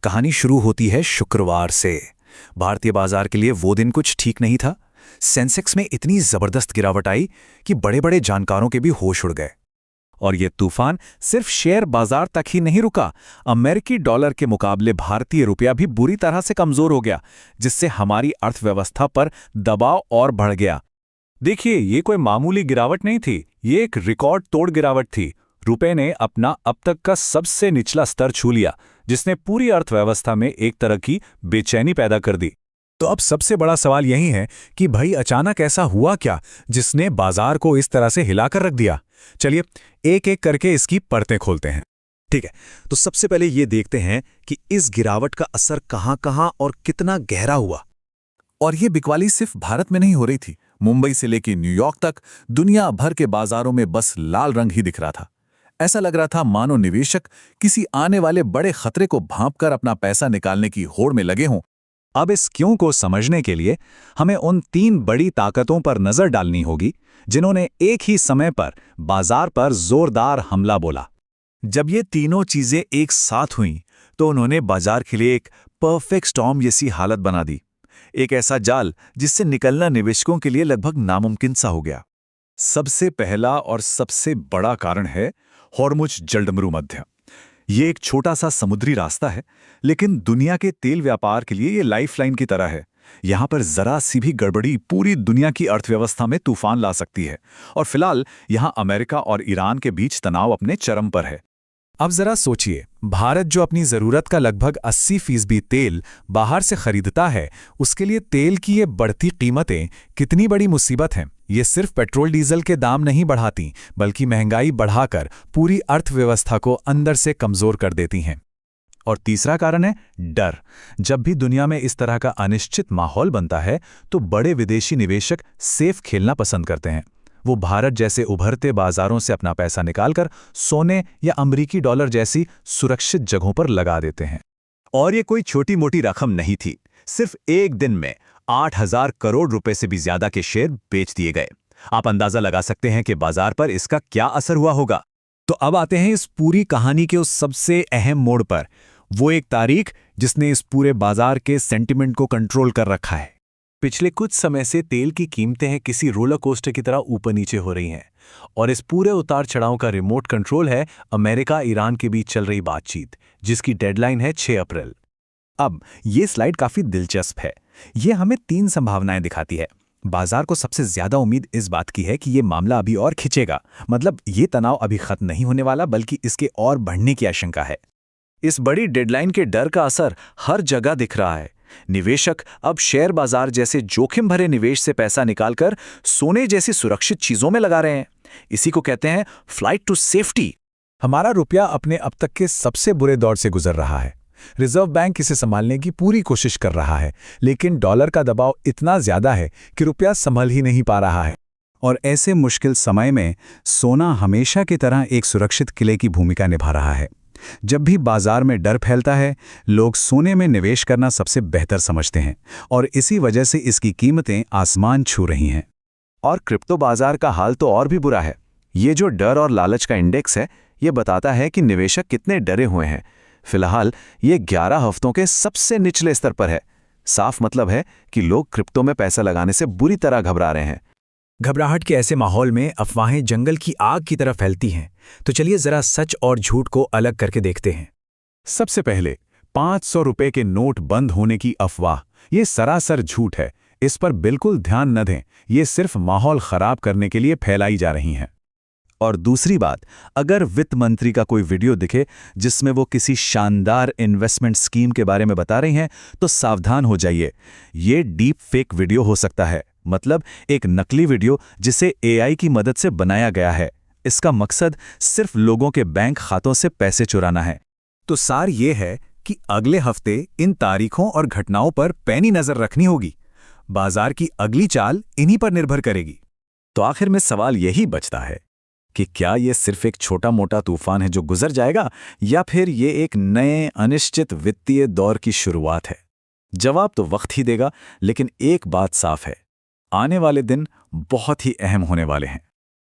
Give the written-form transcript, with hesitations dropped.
कहानी शुरू होती है शुक्रवार से। भारतीय बाजार के लिए वो दिन कुछ ठीक नहीं था। सेंसेक्स में इतनी जबरदस्त गिरावट आई कि बड़े बड़े जानकारों के भी होश उड़ गए। और ये तूफान सिर्फ शेयर बाजार तक ही नहीं रुका। अमेरिकी डॉलर के मुकाबले भारतीय रुपया भी बुरी तरह से कमजोर हो गया, जिससे हमारी अर्थव्यवस्था पर दबाव और बढ़ गया। देखिए, ये कोई मामूली गिरावट नहीं थी, ये एक रिकॉर्ड तोड़ गिरावट थी। रुपए ने अपना अब तक का सबसे निचला स्तर छू लिया, जिसने पूरी अर्थव्यवस्था में एक तरह की बेचैनी पैदा कर दी। तो अब सबसे बड़ा सवाल यही है कि भाई अचानक ऐसा हुआ क्या जिसने बाजार को इस तरह से हिलाकर रख दिया। चलिए एक एक करके इसकी परतें खोलते हैं। ठीक है, तो सबसे पहले ये देखते हैं कि इस गिरावट का असर कहां-कहां और कितना गहरा हुआ। और ये बिकवाली सिर्फ भारत में नहीं हो रही थी। मुंबई से लेकर न्यूयॉर्क तक दुनिया भर के बाजारों में बस लाल रंग ही दिख रहा था। ऐसा लग रहा था मानो निवेशक किसी आने वाले बड़े खतरे को भांपकर अपना पैसा निकालने की होड़ में लगे हों। अब इस क्यों को समझने के लिए हमें उन तीन बड़ी ताकतों पर नजर डालनी होगी जिन्होंने एक ही समय पर बाजार पर जोरदार हमला बोला। जब ये तीनों चीजें एक साथ हुईं, तो उन्होंने बाजार के लिए एक परफेक्ट स्टॉर्म जैसी हालत बना दी। एक ऐसा जाल जिससे निकलना निवेशकों के लिए लगभग नामुमकिन सा हो गया। सबसे पहला और सबसे बड़ा कारण है हॉर्मुज जलडमरू मध्य। ये एक छोटा सा समुद्री रास्ता है, लेकिन दुनिया के तेल व्यापार के लिए ये लाइफलाइन की तरह है। यहां पर जरा सी भी गड़बड़ी पूरी दुनिया की अर्थव्यवस्था में तूफान ला सकती है। और फिलहाल यहां अमेरिका और ईरान के बीच तनाव अपने चरम पर है। अब जरा सोचिए, भारत जो अपनी जरूरत का लगभग 80% तेल बाहर से खरीदता है, उसके लिए तेल की ये बढ़ती कीमतें कितनी बड़ी मुसीबत हैं। ये सिर्फ पेट्रोल डीजल के दाम नहीं बढ़ाती, बल्कि महंगाई बढ़ाकर पूरी अर्थव्यवस्था को अंदर से कमजोर कर देती हैं। और तीसरा कारण है डर। जब भी दुनिया में इस तरह का अनिश्चित माहौल बनता है, तो बड़े विदेशी निवेशक सेफ खेलना पसंद करते हैं। वो भारत जैसे उभरते बाजारों से अपना पैसा निकालकर सोने या अमेरिकी डॉलर जैसी सुरक्षित जगहों पर लगा देते हैं। और ये कोई छोटी मोटी रकम नहीं थी। सिर्फ एक दिन में 8,000 करोड़ रुपए से भी ज्यादा के शेयर बेच दिए गए। आप अंदाजा लगा सकते हैं कि बाजार पर इसका क्या असर हुआ होगा। तो अब आते हैं इस पूरी कहानी के उस सबसे अहम मोड़ पर, वो एक तारीख जिसने इस पूरे बाजार के सेंटिमेंट को कंट्रोल कर रखा है। पिछले कुछ समय से तेल की कीमतें किसी रोलर कोस्टर की तरह ऊपर नीचे हो रही हैं, और इस पूरे उतार चढ़ाव का रिमोट कंट्रोल है अमेरिका ईरान के बीच चल रही बातचीत, जिसकी डेडलाइन है 6 अप्रैल। अब ये स्लाइड काफी दिलचस्प है। ये हमें 3 संभावनाएं दिखाती है। बाजार को सबसे ज्यादा उम्मीद इस बात की है कि ये मामला अभी और खिंचेगा, मतलब ये तनाव अभी खत्म नहीं होने वाला, बल्कि इसके और बढ़ने की आशंका है। इस बड़ी डेडलाइन के डर का असर हर जगह दिख रहा है। निवेशक अब शेयर बाजार जैसे जोखिम भरे निवेश से पैसा निकालकर सोने जैसी सुरक्षित चीजों में लगा रहे हैं। इसी को कहते हैं फ्लाइट टू सेफ्टी। हमारा रुपया अपने अब तक के सबसे बुरे दौर से गुजर रहा है। रिजर्व बैंक इसे संभालने की पूरी कोशिश कर रहा है, लेकिन डॉलर का दबाव इतना ज्यादा है कि रुपया संभल ही नहीं पा रहा है। और ऐसे मुश्किल समय में सोना हमेशा की तरह एक सुरक्षित किले की भूमिका निभा रहा है। जब भी बाजार में डर फैलता है, लोग सोने में निवेश करना सबसे बेहतर समझते हैं, और इसी वजह से इसकी कीमतें आसमान छू रही हैं। और क्रिप्टो बाजार का हाल तो और भी बुरा है। ये जो डर और लालच का इंडेक्स है, ये बताता है कि निवेशक कितने डरे हुए हैं। फिलहाल ये 11 हफ्तों के सबसे निचले स्तर पर है। साफ मतलब है कि लोग क्रिप्टो में पैसा लगाने से बुरी तरह घबरा रहे हैं। घबराहट के ऐसे माहौल में अफवाहें जंगल की आग की तरह फैलती हैं। तो चलिए जरा सच और झूठ को अलग करके देखते हैं। सबसे पहले 500 रुपए के नोट बंद होने की अफवाह, ये सरासर झूठ है। इस पर बिल्कुल ध्यान न दें। ये सिर्फ माहौल खराब करने के लिए फैलाई जा रही हैं। और दूसरी बात, अगर वित्त मंत्री का कोई वीडियो दिखे जिसमें वो किसी शानदार इन्वेस्टमेंट स्कीम के बारे में बता रही हैं, तो सावधान हो जाइए। ये डीप फेक वीडियो हो सकता है, मतलब एक नकली वीडियो जिसे एआई की मदद से बनाया गया है। इसका मकसद सिर्फ लोगों के बैंक खातों से पैसे चुराना है। तो सार ये है कि अगले हफ्ते इन तारीखों और घटनाओं पर पैनी नजर रखनी होगी। बाजार की अगली चाल इन्हीं पर निर्भर करेगी। तो आखिर में सवाल यही बचता है कि क्या ये सिर्फ एक छोटा मोटा तूफान है जो गुजर जाएगा, या फिर ये एक नए अनिश्चित वित्तीय दौर की शुरुआत है। जवाब तो वक्त ही देगा, लेकिन एक बात साफ है, आने वाले दिन बहुत ही अहम होने वाले हैं।